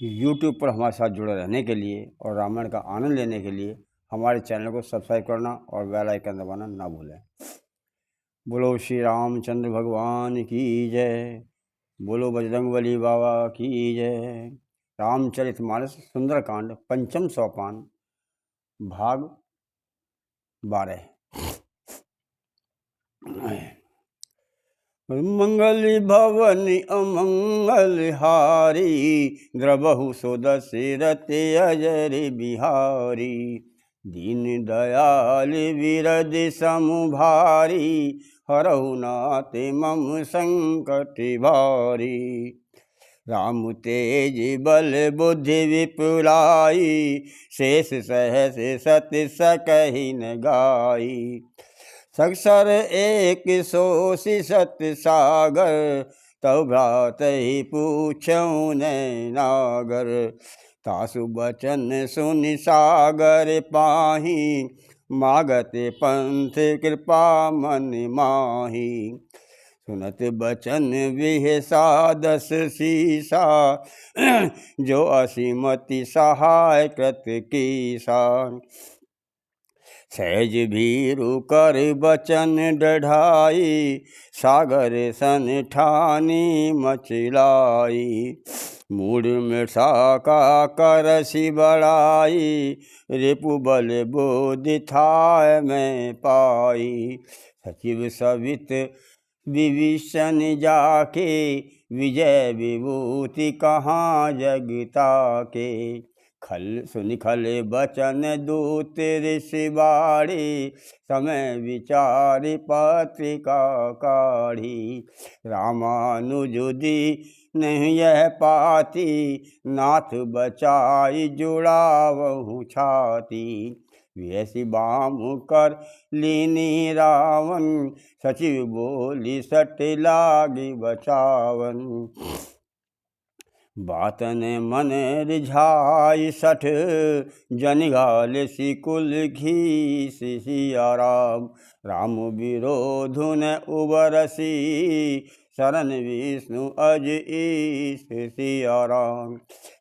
YouTube पर हमारे साथ जुड़े रहने के लिए और रामायण का आनंद लेने के लिए हमारे चैनल को सब्सक्राइब करना और बेल आइकन दबाना ना भूलें। बोलो श्री रामचंद्र भगवान की जय। बोलो बजरंगबली बाबा की जय। रामचरितमानस सुंदरकांड पंचम सोपान भाग 12। मंगल भवन अमंगल हारी, द्रबहु सो दशरथ अजर बिहारी। दीन दयाल विरद समुभारी, हरहु नाथ मम संकट भारी। राम तेज बल बुद्धि विपुलाई, शेष सहस सत सकहि न गाई। सक्षर एक सोषि सत सागर, तव भ्रातहि पूछऊँ नागर। तासु बचन सुनि सागर पाहि, मागत पंथ कृपा मन माहि। सुनत बचन विहसा दस सीसा, जो असीमति सहाय कृत कीसा। सहज भीरु कर बचन डढ़ाई, सागर सन ठानी मचलाई। मूढ़ मृषा का करसि बड़ाई, रिपु बल बोधि थाय में पाई। सचिव सवित विभीषण जाके, विजय विभूति कहाँ जगता के। खल सुनि खल बचन दूत ऋषि बाड़ी, समय विचारि पत्रिका काढ़ी। रामानुजुदी नहीं यह पाती, नाथ बचाई जुड़ावहु छाती। वैसी बाम कर लीनी रावण, सचिव बोली सट लागी बचावन। बातन मन रिझाई सठ, जनिघाल सिकुल घीस सिया राम। राम विरोधुन उबरसी, शरण विष्णु अज ईश सिया राम।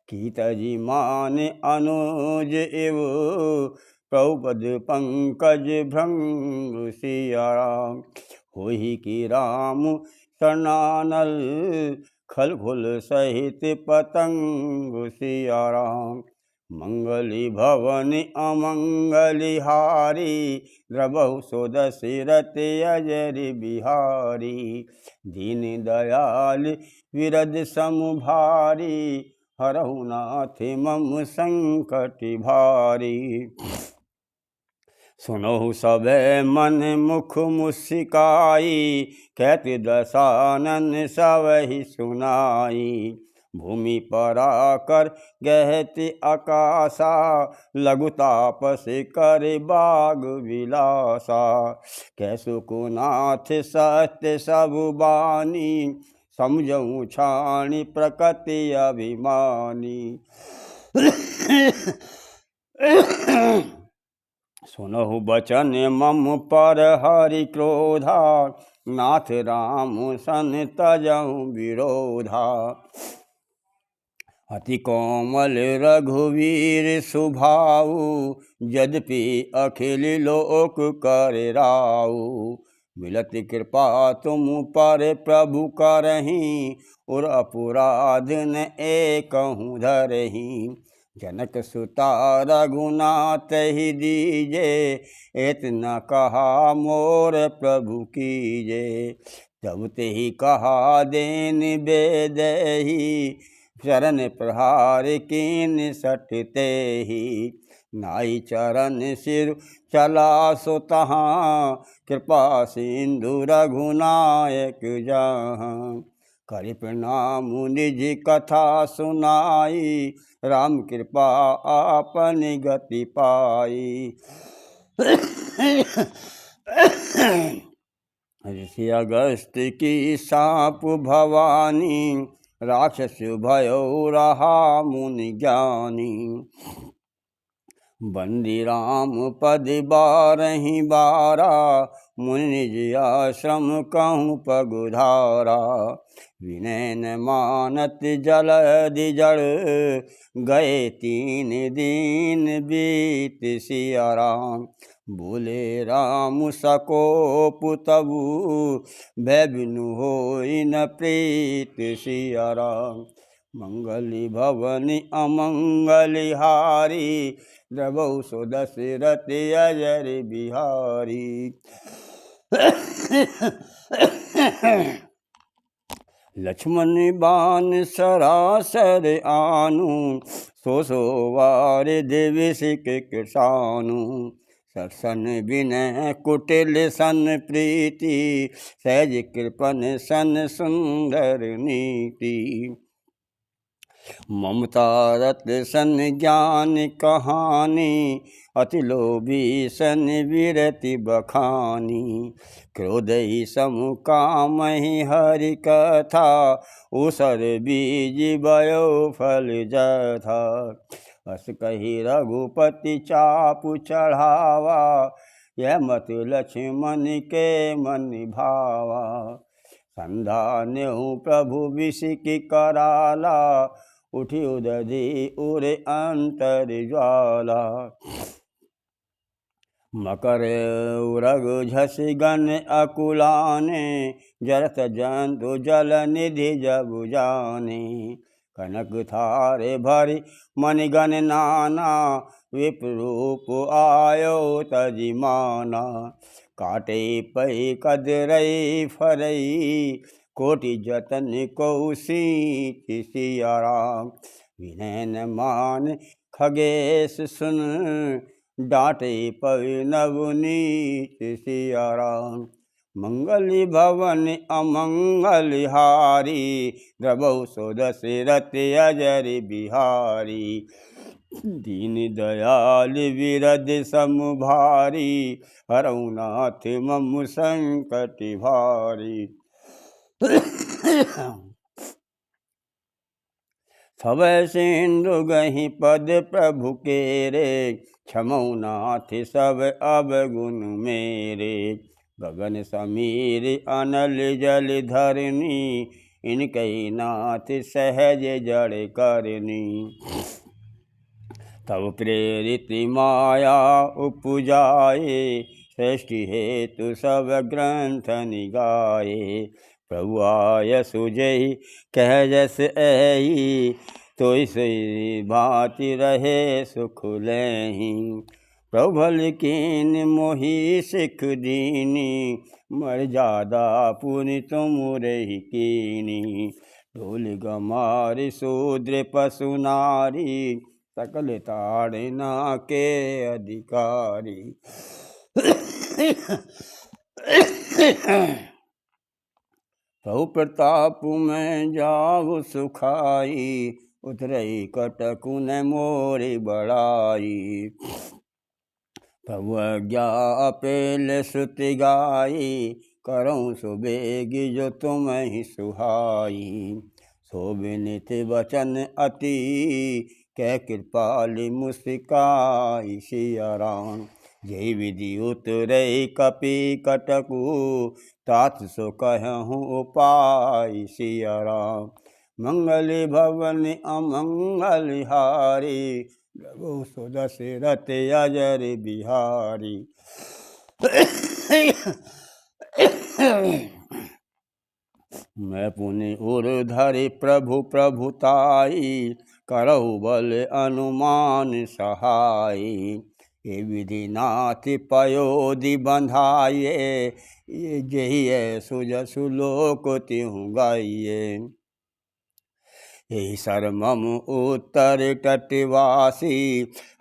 कीतजी मान अनुज एव, प्रभुपद पंकज भृंग सिया राम। होहि की राम शरणानल, खल खुल सहित पतंग सिया राम। मंगली भवन अमंगली हारी, द्रबहु सो दशरथ अजर बिहारी। दीन दयाल विरद समुभारी, हरहु नाथ मम संकट भारी। सुनहु सबे मन मुख मुस्काई, कहत दशानन सबहि सुनाई। भूमि पर आकर गहत आकाशा, लघु तापस कर बाग विलासा। कैसु कुनाथ सत्य सब बानी, समझऊँ छाणी प्रकृति अभिमानी। सुनहु बचन मम पर हरि क्रोधा, नाथ राम सन तजऊँ विरोधा। अति कोमल रघुवीर सुभाऊ, यद्यपि अखिल लोक कर राऊ। मिलत कृपा तुम पर प्रभु करहीं, और अपराध न एकहु धरहीं। जनक सुता रघुनाथ ही दीजे, इतना कहा मोर प्रभु कीजे। तब ते ही कहा देन बेदही, चरण प्रहार कीन सटते ही। नाई चरण सिर चला सो तहाँ, कृपा सिंधु रघुनायक जहाँ। करि प्रणाम निज कथा सुनाई, राम कृपा आपन गति पाई। ऋषि अगस्त की साप भवानी, राक्षस भयो रहा मुनि ज्ञानी। बंदी राम पद बारहि बारा, मुनि निज आश्रम कहूँ पगुधारा। विनय न मानत जलधि जड़, गए 3 दिन बीत सिया राम। बोले राम सकोप तबु, भय बिनु होई न प्रीत सिया राम। मंगली भवनि अमंगली हारी, द्रवौ सो दशरथ अजर बिहारी। लक्ष्मण बाण सरासर आनु, सो वार देव सिक कृषानु। सरसन विनय कुटिल सन प्रीति, सहज कृपन सन सुंदर नीति। ममता रत सन ज्ञान कहानी, अति लोभी सन विरति बखानी। क्रोधहि समुकामहि हरि कथा, उसर बीज भयो फल जथा। अस कही रघुपति चापु चढ़ावा, यह मत लक्ष्मण के मन भावा। संधा नेहु प्रभु विषिकी कराला, उठी उदधि उरे अंतर ज्वाला। मकर उरग झस गण अकुलाने, जरत जंतु जल निधि जबु जाने। कनक थारे भरि मणिगण नाना, विप्ररूप आयो तजिमाना। काटे पै कदरई फरई, कोटि जतन कौशीत सिया राम। विनय न मान खगेश सुन, डांटे पै नवनीत सिया राम। मंगली भवन अमंगल हारी, द्रवौ सो दशरथ अजर बिहारी। दीन दयाल विरद समुभारी, हरऊ नाथ मम संकट भारी। सब सिंधु गहि पद प्रभु केरे, क्षमौ नाथ सब अवगुण मेरे। गगन समीर अनल जल धरनी, इनकहि नाथ सहज जड़ करनी। तब प्रेरित माया उपजाए, सृष्टि हेतु सब ग्रंथ निगाए। प्रभु आय सुजहि कह जस ऐही, तो इसी भांति रहे सुख लेहि। प्रभु भल कीन मोहि सिख दीनी, मर्यादा पुनि तुम रही कीनी। ढोल गमार शूद्र पशु नारी, सकल ताड़ना के अधिकारी। प्रभु प्रताप में जाऊ सुखाई, उतरई कटकु न मोरी बड़ाई। प्रभु आज्ञा अपेल श्रुति गाई, करऊँ सुबेग जो तुम ही सुहाई। सो विनित वचन अति, कह कृपालि मुस्काई सिया राम। जय विधि उतरे कपि कटकु, तात सो कहूँ उपाय सिया राम। मंगल भवन अमंगल हारी, प्रभु सो दशरथ अजर बिहारी। मैं पुनि उर धरि प्रभु प्रभुताई, करहु बल अनुमान सहाई। ये विधि नाथ पयोधि बंधाइए, ये जहिए सुजसु लोक तिहु गाइए। यही सरमम उत्तर तटवासी,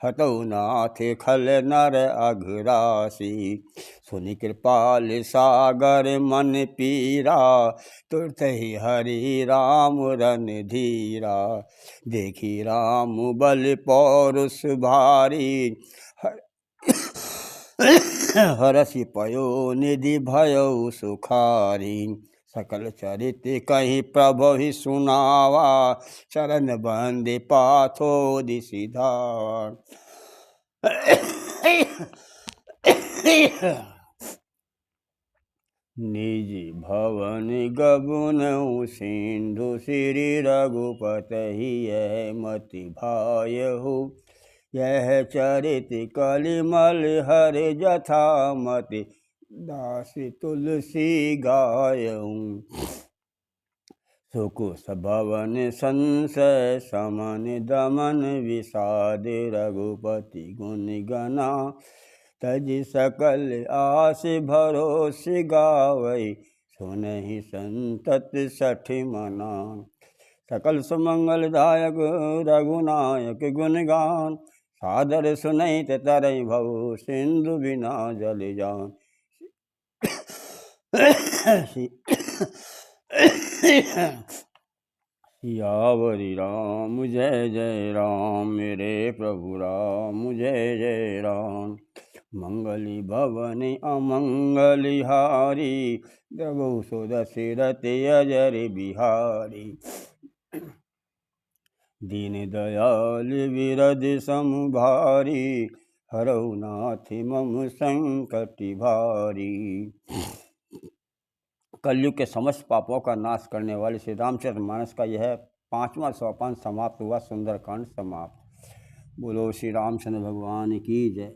हतौ नाथ खल नर अघरासी। सुनि कृपाल सागर मन पीरा, तुरत ही हरि राम रन धीरा। देखी राम बल पौरुष भारी, हरषि पयो निधि भयो सुखारी। सकल चरित कहीं प्रभु ही सुनावा, चरण बंदे पाथो दिसिधावा। निज भवन गबुनउ सिंधु श्री रघुपति यह मति भायहु। यह चरित कलिमल हर जथा मति दासी तुलसी गायऊ। सुख भवन संशय समन दमन विषाद रघुपति गुण गना। तज सकल आस भरोस गावै सुनहि संतत सठ मना। सकल सुमंगलदायक रघुनायक गुणगान सादर सुनैत तरई भव सिंधु बिना जल जान। सियावरी राम जय जय राम मेरे प्रभु राम जय जय राम। मंगली भवनि अमंगली हारी द्रवौ सुदशरथ अजर बिहारी। दीन दयाल विरद समुभारी हरौ नाथ मम संकट भारी। कलयुग के समस्त पापों का नाश करने वाले श्री रामचरितमानस का यह 5वां सोपान समाप्त हुआ। सुंदरकांड समाप्त। बोलो श्री रामचंद्र भगवान की जय।